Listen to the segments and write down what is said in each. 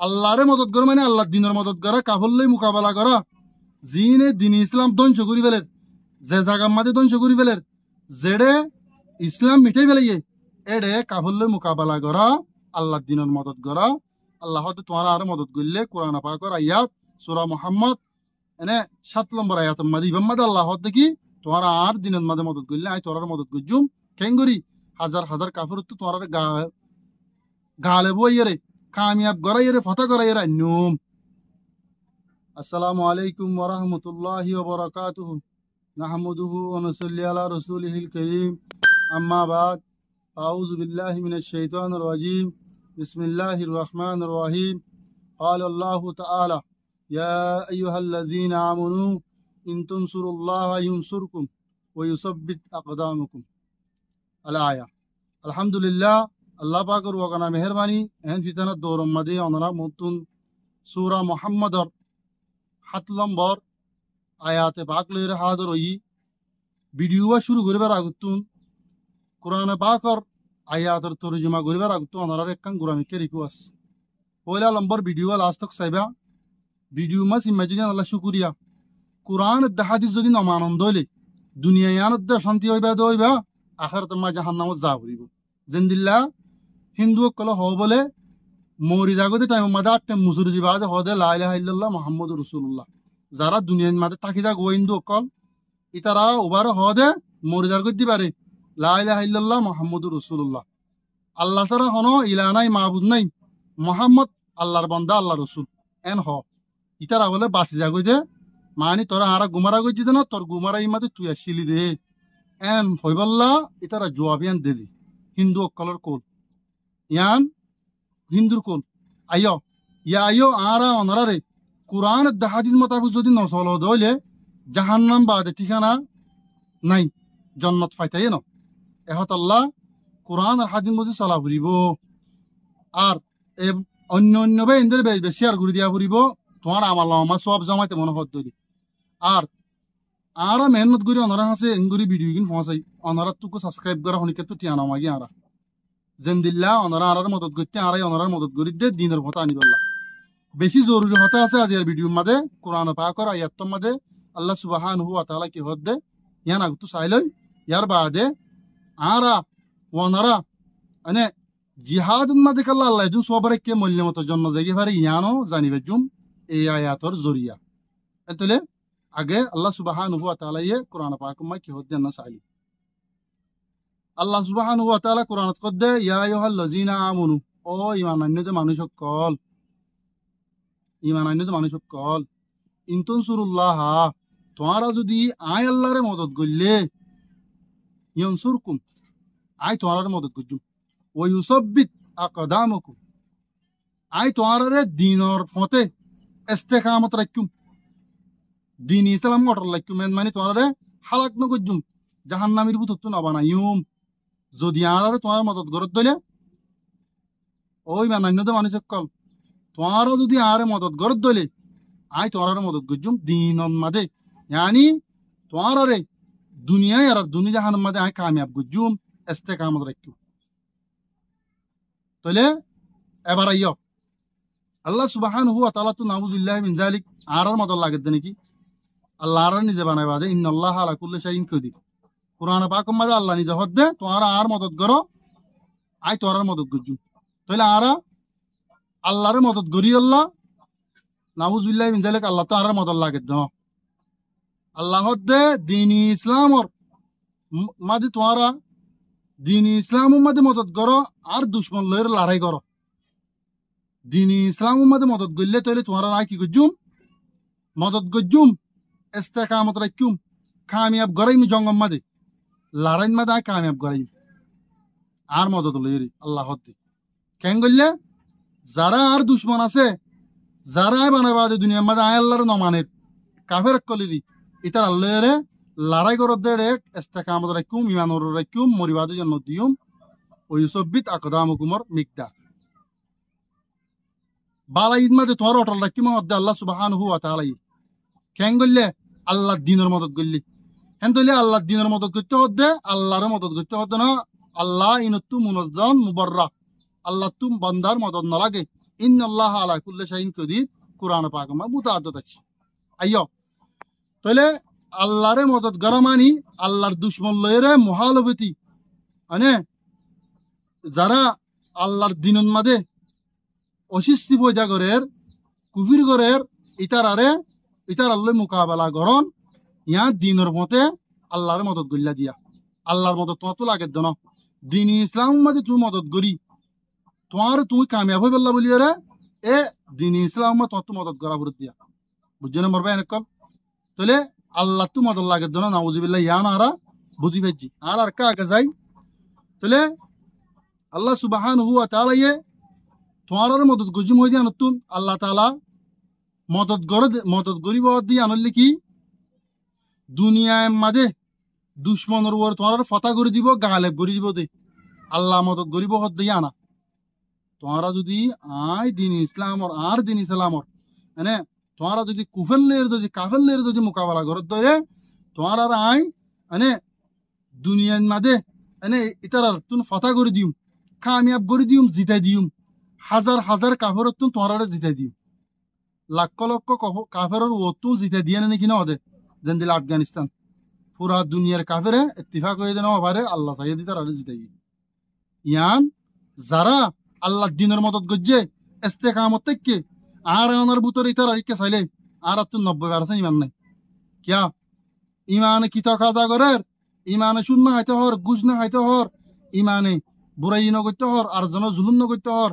আল্লাহরে মদত করা মানে আল্লাহর দিনের মদত করা, কাফরলে মোকাবেলা করা, জিনে দিন ইসলাম ধ্বংস করি ফেলের, যে জায়গার মাঝে ধ্বংস করি ফেলের, যেড়ে ইসলাম মিটাই ফেলাইয়ে এড়ে কাফরলে মোকাবেলা করা, আল্লাহর দিনের মদত করা। আল্লাহ তোমার আর মদত করলে কোরআন পাকের আয়াত সূরা মুহাম্মদ এনে 7 নম্বর আয়াতের মাঝে ইবাম মাঝে আল্লাহ দেখি তোমার আর দিনের মাঝে মদত করলে আই তোরার মদত করজুম কেন করি হাজার হাজার কাফর তো তোমার গালে বইয়েরে কামিয়াব গড়াইয়েরে ফতা গড়াইয়েরা নুম। আসসালামু আলাইকুম ওয়া রাহমাতুল্লাহি ওয়া বারাকাতুহু নাহমাদুহু ওয়া নুসাল্লি আলা রাসূলিহিল কারীম আম্মা বাদ আউযু বিল্লাহি মিনাশ শাইতানির রাজীম বিসমিল্লাহির রহমানির রহিম قال الله تعالى يا أيها الذين آمنوا إن تنصروا الله ينصركم ويثبت أقدامكم الآية الحمد لله আল্লাহ পাকের ওয়াগানা মেহেরবানি এহেন ফিতানার দৌরম মাদে অনরা মতুন সূরা মুহাম্মাদর 7 নম্বর আয়াতে পাক লইরে হাদর হই ভিডিওয়া শুরু করিবার আগুতুন কোরআনে পাকর আয়াতের তরজমা করিবার আগুতুন অনরার একখান গুরামিকে রিকোয়েস্ট পয়লা নম্বর ভিডিও লাস্ট তক সাইবা ভিডিও মাস ইমাজিন আল্লাহ শুকরিয়া কোরআন দ হাদিস যদি নমানন্দ হইলে দুনিয়া ইয়ানত শান্তি হইবা দইবা আখিরাত মা জাহান্নামত যা হইব জিন্দিল্লা হিন্দু কল হ বলে মরি জাগতে টাইম মাদা আটটা মুসুরি দিবাদে হদে লা ইলাহা ইল্লাল্লাহ মুহাম্মাদুর রাসূলুল্লাহ যারা দুনিয়ার মাঝে থাকি যা গোইন্দু কল ইতারা ওবার হদে মরি জাগত দিবারে লা ইলাহা ইল্লাল্লাহ মুহাম্মাদুর রাসূলুল্লাহ আল্লাহ ছাড়া কোনো ইলাহ নাই মাবুদ নাই মুহাম্মদ আল্লাহর বান্দা আল্লাহ রাসূল এন হ ইতারা বলে বাসি জাগইতে মানি তোরা আরা গুমারা গইছিস না তোর গুমারা ইমাতে তুই আসিলি দে এন হইবল্লা ইতারা জবাবিয়ান দে দি হিন্দু কলর কোল ইয়ান হিন্দুর কোল আইয় ইয়া আইয় আরা অনরারে কোরআন দাহাদিস মোতাবেক যদি নচল দইলে জাহান্নাম বাদে ঠিকানা নাই জন্নত ফাইতাই ন এহত আল্লাহ কোরআন আর হাদিস মধ্যে চলা ফুরিব আর অন্য অন্য বে ইন্দের বেশি আর ঘুরি দিয়া ফুরিব তোমার আমার সব জমাইতে মনে হত দইলি আর আরা মেহনত করি অনরা হাসে এনগুরি ভিডিও কিন পৌঁছাই অনরা তুকো সাবস্ক্রাইব করা হনিকে তো টিয়ানা মাগি আরা জেন্দিল্লা অনরা আরার মদত করতে আরাই অনরার মদত করি দে দিনের ভতা আনিবল্লা বেশি জরুরি হতা আছে আজের ভিডিওর মাঝে কোরআন পাকের আয়াতর মাঝে আল্লাহ সুবহানাহু ওয়া তাআলা কি হদ্দে ইয়ান আগতু চাইলই ইয়ার বাদে আরা অনরা মানে জিহাদুন মাঝে কাল্লা আল্লাহ জুন সবরে কে মূল্যমত জন্য জায়গা পারে ইয়ানো জানিবে জুম এই আয়াতর জরিয়া এতলে আগে আল্লাহ সুবহানাহু ওয়া তাআলা ইয়ে কোরআন পাকের মাঝে কি হদ্দে না চাইলি আল্লাহ সুবহানাহু ওয়া তাআলা কোরআনত কদ্দে ইয়া আইয়ুহাল্লাযীনা আমানু ও ঈমানান্বিত মানুষ সকল ঈমানান্বিত মানুষ সকল ইন তানসুরুল্লাহ তোমরা যদি আয় আল্লাহরে মদদ করলে ইয়ানসুরকুম আয় তোমরা মদদ করজুম ওয়া ইউসাব্বিত আকদামাকুম আয় তোমরা দ্বীনের পথে ইস্তেকামত রাখুম দ্বীন ইসলাম মটর রাখুম মানে তোমরা হালাক ন করজুম জাহান্নামের ভূত না বানাইম যদি আরারে তোমার মদত গরত দইলে ওই মানান্যত মানুষ সকল তোমারও যদি আরে মদত গরত দইলে আই তোমার মদত করজুম দিনন মাদে ইয়ানি তোমারে দুনিয়ায় আর দুনিয়া জাহান মাদে আই কামিয়াব করজুম ইস্তেকামত রাখুম তাহলে এবার আইয় আল্লাহ সুবহানাহু ওয়া তাআলা তো নাউযুবিল্লাহি মিন যালিক আরার মদত লাগেদ নাকি আল্লাহ আর নিজে বানায় বাদে ইন্নাল্লাহা আলা কুল্লি শাইইন কাদির কোরআন পাকের মাঝে আল্লাহ নিজে হদ্দে তোমরা আর মদত করো আই তোরার মদত করজুম তাহলে আরা আল্লাহরে মদত করি আল্লাহ নাউযুবিল্লাহি মিন যালিক আল্লাহ তো আর মদত লাগে দ আল্লাহ হদ্দে দ্বীন ইসলামর মাঝে তোমরা দ্বীন ইসলামের মাঝে মদত করো আর দুশমন লয়ের লড়াই করো দ্বীন ইসলামের মাঝে মদত করলে তাহলে তোমরা আই কি করজুম মদত করজুম ইস্তেকামত রাখুম কামিয়াব গরাইম জঙ্গম মাঝে লড়াইন মাঝে আয় কামিয়াব গরাইম আর মদত লইরি আল্লাহ হদ্দি কেন করলে যারা আর দুশ্মন আছে যারা আয় বানাবা দুনিয়ার মাঝে আয় আল্লাহর নমানের কাফের কলিরি ইতার আল্লাহরে লড়াই করত দে ইস্তেকামত রাখুম ইমানর রাখুম মরিবাদের জন্য দিউম ও ইউসাব্বিত আকদামকুমর মিকদার বালা ঈদ মাঝে তোর অটল রাখুম হদ্দে আল্লাহ সুবহানাহু ওয়া তাআলা কেন করলে আল্লাহর দ্বীনের মদত করলি হেন তৈলে আল্লাহর দ্বীনের মদত করতে হদ্দে আল্লাহর মদত করতে হদ্দে না আল্লাহ ইনতু মুনাজ্জাম মুবাররা আল্লাহ তুম বান্দার মদত না লাগে ইন্নাল্লাহ আলা কুল্লি শাইইন কাদির কোরআন পাক মা মুতাআদ্দিদ আছে আইয়ো তাহলে আল্লাহরে মদত করা মানি আল্লাহর দুশ্মন লয়েরে মুহালফতি মানে যারা আল্লাহর দিনের মাঝে অসিস্তি পয়দা করের কুফির করের ইতার আল্লাহ মোকাবেলা করন ইয়া দিনের মতে আল্লাহর মদত গল্লা দিয়া আল্লাহর মদত তোমার তো লাগে দেন দিন ইসলাম মাঝে তুমি মদত করি তুমি কামিয়াব হয়ে বললা বলি রে এ দিন ইসলাম তোমার তো মদত করা ভরত দিয়া বুঝছো না মরবা এনেকল তাহলে আল্লাহ তো মদত লাগে দেন নাউজুবিল্লাহ ইয়া না বুঝি ফেলছি আর কা আগে যাই তাহলে আল্লাহ সুবহানাহু ওয়া তাআলা তোমার মদত গজুম হয়ে দিয়া নতুন আল্লাহ তাআলা মদত গরিব দিয়ে আনলে কি দুনিয়ার মাঝে দুশ্মনের উপর তোমার ফতা করে দিব গালেব করে দিব দে আল্লাহ মদত গরিব হদ দিয়ে আনা তোমরা যদি দিন ইসলামর আর দিন ইসলামর মানে তোমরা যদি কাফেরলের যদি মোকাবেলা করত ধরে তোমার মানে দুনিয়ার মাঝে মানে ইতার তুমি ফতা করে দিম কামিয়াব করে দিম জিতাই দিম হাজার হাজার কাফেরত তুমি তোমার জিতাই দিম লক্ষ লক্ষ কাফেরের ওতু জিতাই দিয়ে নাকি না ওদের যেন দিল আফগানিস্তান পুরা দুনিয়ার কাফেরে ইত্তিফাক হয়ে দেন পারে আল্লাহ তাই দিতে আর জিতাই ইয়ান যারা আল্লাহ দিনের মদত গজ্জে ইস্তেকামত থেকে আর আনার ভিতরে ইতার আরিকে চাইলে আর তো 90% ইমান নাই কিয়া ইমানে কিতা কাজা করার ইমানে শূন্য হাইতে হর গুজ না হাইতে হর ইমানে বুড়াই ন করতে হর আর জন জুলুম ন করতে হর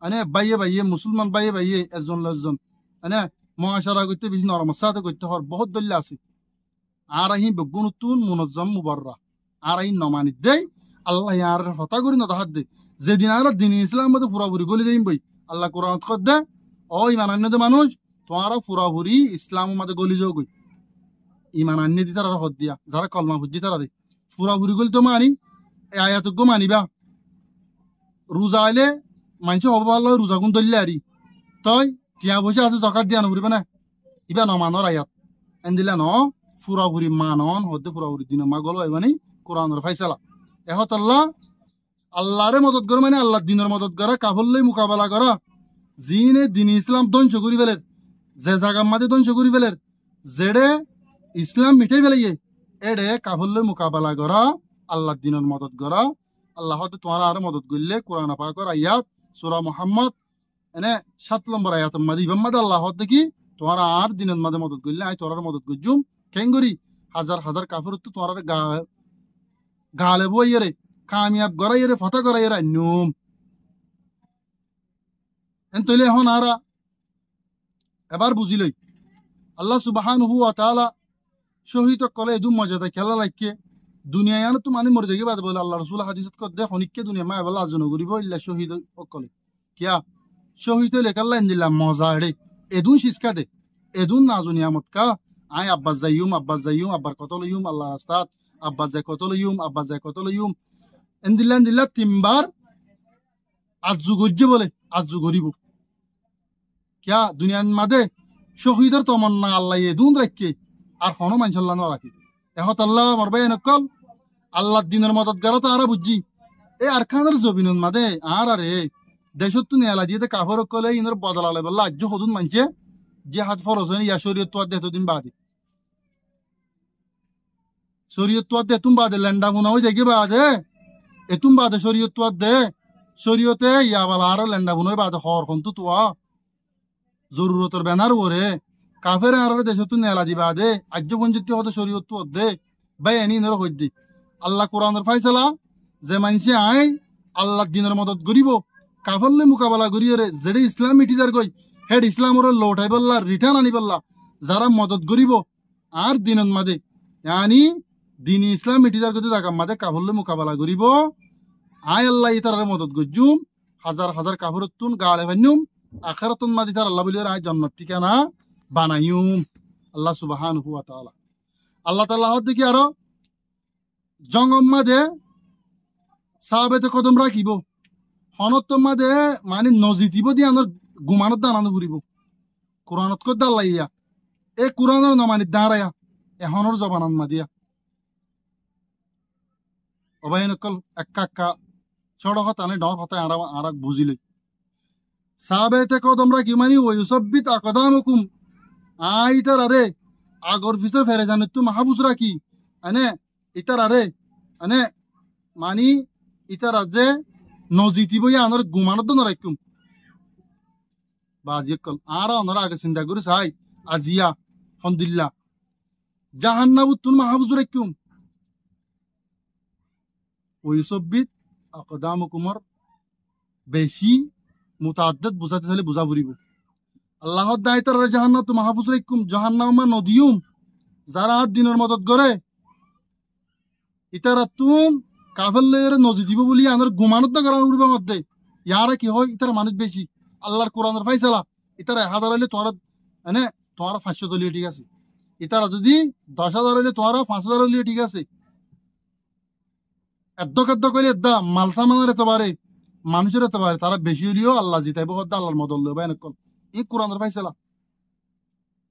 মানে বাইয়ে মুসলমান বাইয়ে একজন লজন মানে মহাসারা করতে বেশি নরম সাথে করতে হর বহুত দল্লা আছে আর আহি বেগুনতুন মুনজ্জম মুবাররা আর আহি নমানি দেই আল্লাহ ইয়ার ফতা করি না হাত দে যেদিন আর দিন ইসলাম মধ্যে পুরাপুরি গলি যাইম বই আল্লাহ কোরআন কর দে ও ইমান আন্য মানুষ তোমারা পুরাপুরি ইসলাম মধ্যে গলি যাও গই ইমান আন্য দি তারা হদ দিয়া যারা কলমা বুঝি তারা পুরাপুরি গলি তো মানি এই আয়াতজ্ঞ মানিবা রোজা আইলে মানুষ হব আল্লাহ রোজা গুণ ধরলে আরি তই টিয়া বসে আছে জকাত দিয়া নবরিবে না ইবা নমানোর আয়াত এন দিলা ন পুরাপুরি মানন হতে পুরাপুরি দিন মা গল এবানি কোরআনের ফাইসালা এহত আল্লাহরে মদত করে মানে আল্লাহ দিনের মদত করা কাফরলে মোকাবেলা করা জিনে দিন ইসলাম ধ্বংস করি ফেলের যে জায়গার মাঝে ধ্বংস করি ফেলের যেড়ে ইসলাম মিটাই ফেলাইয়ে এড়ে কাফরলে মোকাবেলা করা আল্লাহ দিনের মদত করা আল্লাহ হতে তোমার আর মদত করলে কোরআন পাকের আয়াত সূরা মুহাম্মদ এনে 7 নম্বর আয়াতের মাঝে ইবাম মাঝে আল্লাহ হতে কি তোমার আর দিনের মাঝে মদত করলে আই তোরার মদত করজুম কেন করি হাজার হাজার কাফর তো তোমার গালে বইয়ে কামিয়াব গড়াইয়ে ফতা গড়াইয়ে নিয়ম এন তৈলে এখন আরা এবার বুঝিলই আল্লাহ সুবহানাহু ওয়া তাআলা শহীদ কলে এদুম মজাদা খেলা লাগে দুনিয়া ইয়ান তো মানে মরে যাবে বাদ বলে আল্লাহ রাসূল হাদিসত কর দে হনিককে দুনিয়া মা বলা আজন করিব ইল্লা শহীদ কলে কিয়া শহীদ লেখাল্লা ইনদিল্লাহ মজা রে এদুন শিসকা দে এদুন না দুনিয়ামত কা আই আব্বাস যাইয়ুম আব্বার কতল ইউম আল্লাহ রাস্তাত আব্বাস যাই কতল ইউম ইনদিল্লাহ তিনবার আজু গজ্জে বলে আজু গরিব কিয়া দুনিয়ার মাঝে শহীদের তমন্না আল্লাহ এদুন রাখকে আর কোনো মানসাল্লাহ না রাখি এহত আল্লাহ মরবাই নকল আল্লাহ দিনের মদত গেল তো আরা বুঝছি এ আর খানের জবিনুন মাঝে আর আরে দেশত তো নেলা দিয়ে কাফর কলে ইনর বদলালে বললা আজ হদুন মানছে যে হাত ফরজ হয় ইয়া শরীয়ত তো দেহ দিন বাদে শরীয়ত তো দেহ তুম বাদে লেন্ডা গুনা হয়ে যাই বাদে এতুম বাদে শরীয়ত তো দে শরীয়তে ইয়া বালা আর লেন্ডা গুনা বাদে হর কোন তো তোয়া জরুরতর ব্যানার ওরে কাফের আর দেশত নেলা দি বাদে আজ পঞ্জিত হতে শরীয়ত তো দে বাই এনি নর হইদি আল্লাহ কোরআনের ফায়সালা যে মানছে আই আল্লাহ দিনের মদত করিব কাফরলে মোকাবেলা করিয়ে যেড়ে ইসলাম মিটিজার কই হেড ইসলামর লৌটাই বললা রিটার্ন আনি বললা যারা মদত করিব আর দিনের মাঝে ইয়ানি দিন ইসলাম মিটিজার গতি জায়গা মাঝে কাফরলে মোকাবেলা করিব আই আল্লাহ ইতার মদত গজ্জুম হাজার হাজার কাফরতুন গালে ভান্যুম আখিরাতুন মাঝে তার আল্লাহ বলির আই জান্নাত ঠিকানা বানাইউম আল্লাহ সুবহানাহু ওয়া তাআলা আল্লাহ তাআলা হদ দেখি আরো জঙ্গম মাঝে সাহাবেতে কদম রাখিব হনত মাঝে মানে নজিতিব দিয়ে আমার গুমানত দানানো ফুরিব কোরআনত কর দাল্লা ইয়া এ কোরআনের নমানি দাঁড়ায়া এহনের জবানান মাদিয়া অবাই নকল একা ছোট হতা নে ডর হতা আর বুঝিলে সাবেতে কদমরা কি মানি ওই সব্বিত আকদামকুম আইতার আরে আগর ভিতর ফেরে জানে তো মাহবুস রাখি আনে ইতার আরে আনে মানি ইতার আজে নজিতি বই আনার গুমানত তো নরাইকুম বাজি কল আর অনরা আগে চিন্তা করে চাই আজিয়া হন্দিল্লা জাহান্নাবুত তুন মাহবুস রাখকুম ওই সব্বিত আকদামকুমর বেশি মুতাদ্দাদ বুঝাতে তাহলে বুঝা ফুরিব আল্লাহর দায়িত্ব জাহান্নাম তো মাহফুজ রাখকুম জাহান্নামা নদিউম যারা দিনের মদত করে ইতারা তুম কাফের নজর দিব বলি আনার গুমানত না করা উড়বে মধ্যে ইয়ারা কি হয় ইতারা মানুষ বেশি আল্লাহর কোরআনের ফাইসালা ইতারা 1000 হইলে তোমার মানে তোমার 500 দলীয় ঠিক আছে ইতারা যদি 10,000 হইলে তোমার 5,000 হইলে ঠিক আছে এদ্দ কইলে এদ্দা মালসামানের এতবারে মানুষের এতবারে তারা বেশি হইলেও আল্লাহ জিতাইব হদ্দা আল্লাহর মদল লইবা এনেকল ই কোরআনের ফাইসালা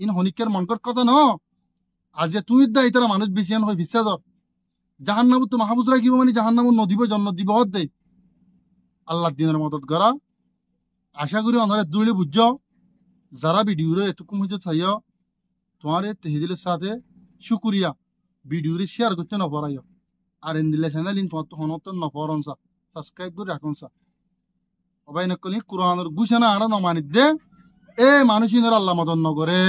ইন হনিকের মনকর কথা ন আজ তুমি দা ইতারা মানুষ বেশি আন হয় বিশ্বাস জাহান্নামত তো মাহবুজ রাখিব মানে জাহান্নামত নদীব জন্ম দিব হত দেই আল্লাহ দিনের মদত করা আশা করি অনারে দূরে বুঝছ যারা ভিডিওরে এতক্ষণ হইতে চাইও তোমার তেহিদিলের সাথে শুকুরিয়া ভিডিওরে শেয়ার করতে নপরাইও আর এন্দিলে চ্যানেল ইন তোমার তো হনত নপরন সা সাবস্ক্রাইব করে রাখুন সা অবাই নকলি কোরআনের গুছানা আর নমানিত দে এ মানুষিনের আল্লাহ মদন নগরে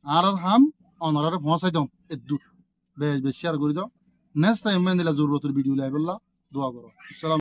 আর হাম অনারে পৌঁছাই দাও এদুর বেশ শেয়ার করে দাও নেক্সট টাইম দিলা জরুরতের ভিডিও লাইবল্লা দোয়া করো আসসালাম